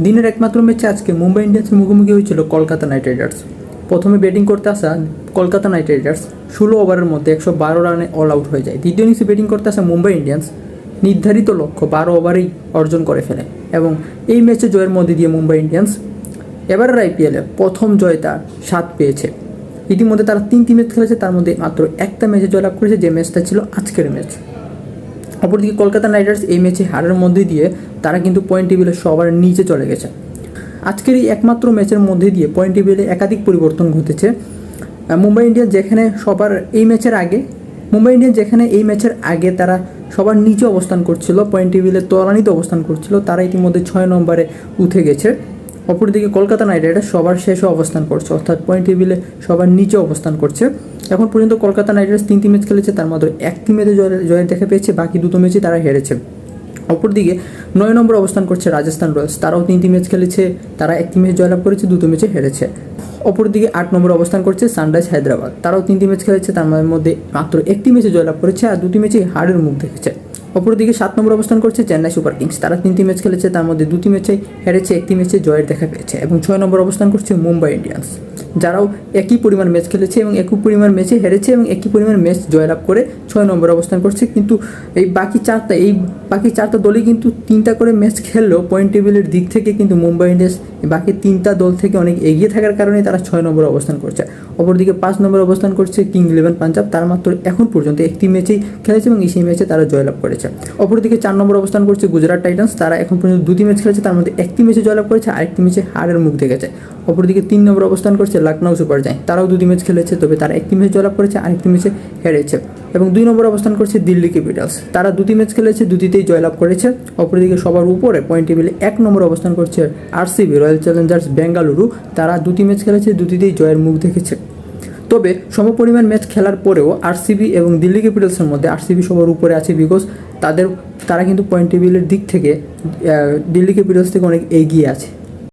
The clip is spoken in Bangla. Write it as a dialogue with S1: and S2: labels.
S1: দিনের একমাত্র ম্যাচে আজকে মুম্বাই ইন্ডিয়ান্সের মুখোমুখি হয়েছিল কলকাতা নাইট রাইডার্স। প্রথমে ব্যাটিং করতে আসা কলকাতা নাইট রাইডার্স 16 ওভারের মধ্যে 112 রানে অল আউট হয়ে যায়। দ্বিতীয় ইনিংসে ব্যাটিং করতে আসা মুম্বাই ইন্ডিয়ান্স নির্ধারিত লক্ষ্য 12 ওভারেই অর্জন করে ফেলে এবং এই ম্যাচে জয়ের মধ্যে দিয়ে মুম্বাই ইন্ডিয়ান্স এবারের আইপিএলে প্রথম জয় তার স্বাদ পেয়েছে। ইতিমধ্যে তারা 3টি ম্যাচ খেলেছে, তার মধ্যে মাত্র একটা ম্যাচে জয়লাভ করেছে, যে ম্যাচটা ছিল আজকের ম্যাচ। অপরদিকে কলকাতা নাইট রাইডার্স এই ম্যাচে হারের মধ্যে দিয়ে তারা কিন্তু পয়েন্ট টেবিলে সবার নিচে চলে গেছে। আজকের এই একমাত্র ম্যাচের মধ্যে দিয়ে পয়েন্ট টেবিলে একাধিক পরিবর্তন ঘটেছে। মুম্বাই ইন্ডিয়ান্স যেখানে এই ম্যাচের আগে তারা সবার নিচে অবস্থান করছিল, পয়েন্ট টেবিলে তলানিতে অবস্থান করছিল, তারা ইতিমধ্যে 6 নম্বরে উঠে গেছে। অপরদিকে কলকাতা নাইট রাইডার্স সবার শেষে অবস্থান করছে, অর্থাৎ পয়েন্ট টেবিলে সবার নিচে অবস্থান করছে। এখন পর্যন্ত কলকাতা নাইট রাইডার্স 3টি ম্যাচ খেলেছে, তার মধ্যে একটি ম্যাচে জয়ের দেখা পেয়েছে, বাকি 2টো ম্যাচে তারা হেরেছে। অপরদিকে 9 নম্বরে অবস্থান করছে রাজস্থান রয়্যালস, তারাও 3টি ম্যাচ খেলেছে, তারা একটি ম্যাচ জয়লাভ করেছে, 2টো ম্যাচে হেরেছে। অপরদিকে 8 নম্বরে অবস্থান করছে সানরাইজ হায়দ্রাবাদ, তারাও 3টি ম্যাচ খেলেছে, তার মধ্যে মাত্র একটি ম্যাচে জয়লাভ করেছে আর 2টি ম্যাচে হারের মুখ দেখেছে। অপরদিকে 7 নম্বরে অবস্থান করছে চেন্নাই সুপার কিংস, তারা 3টি ম্যাচ খেলেছে, তার মধ্যে 2টি ম্যাচেই হেরেছে, একটি ম্যাচে জয়ের দেখা পেয়েছে। এবং 6 নম্বরে অবস্থান করছে মুম্বাই ইন্ডিয়ান্স, যারাও একই পরিমাণ ম্যাচ খেলেছে এবং একই পরিমাণ ম্যাচে হেরেছে এবং একই পরিমাণ ম্যাচ জয়লাভ করে 6 নম্বরে অবস্থান করছে। কিন্তু এই বাকি চারটা দলই কিন্তু 3টা করে ম্যাচ খেললেও পয়েন্ট টেবিলের দিক থেকে কিন্তু মুম্বাই ইন্ডিয়ান্স বাকি 3টা দল থেকে অনেক এগিয়ে থাকার কারণে তারা 6 নম্বরে অবস্থান করছে। অপরদিকে 5 নম্বরে অবস্থান করছে কিং ইলেভেন পাঞ্জাব, তারা মাত্র এখন পর্যন্ত একটি ম্যাচেই খেলেছে এবং সেই ম্যাচে তারা জয়লাভ করেছে। অপরদিকে 4 নম্বরে অবস্থান করছে গুজরাট টাইটান্স, তারা এখন পর্যন্ত 2টি ম্যাচ খেলেছে, তার মধ্যে একটি ম্যাচে জয়লাভ করেছে, আরেকটি ম্যাচে হারের মুখ দেখেছে। অপরদিকে 3 নম্বরে অবস্থান করছে লখনৌ সুপার জায়ান্টস, তারাও 2টি ম্যাচ খেলেছে, তবে তারা একটি ম্যাচ জয়লাভ করেছে, আরেকটি ম্যাচে হেরেছে। এবং 2 নম্বরে অবস্থান করছে দিল্লি ক্যাপিটালস, তারা 2টি ম্যাচ খেলেছে, 2টিতেই জয়লাভ করেছে। অপরদিকে সবার উপরে পয়েন্ট টেবিলে 1 নম্বরে অবস্থান করছে আরসিবি রয়্যাল চ্যালেঞ্জার্স বেঙ্গালুরু, তারা 2টি ম্যাচ খেলেছে, 2টিতেই জয়ের মুখ দেখেছে। তবে সমপরিমাণ ম্যাচ খেলার পরেও আরসিবি এবং দিল্লি ক্যাপিটালসের মধ্যে আরসিবি সবার উপরে আছে, বিকজ তারা কিন্তু পয়েন্ট টেবিলের দিক থেকে দিল্লি ক্যাপিটালস থেকে অনেক এগিয়ে আছে।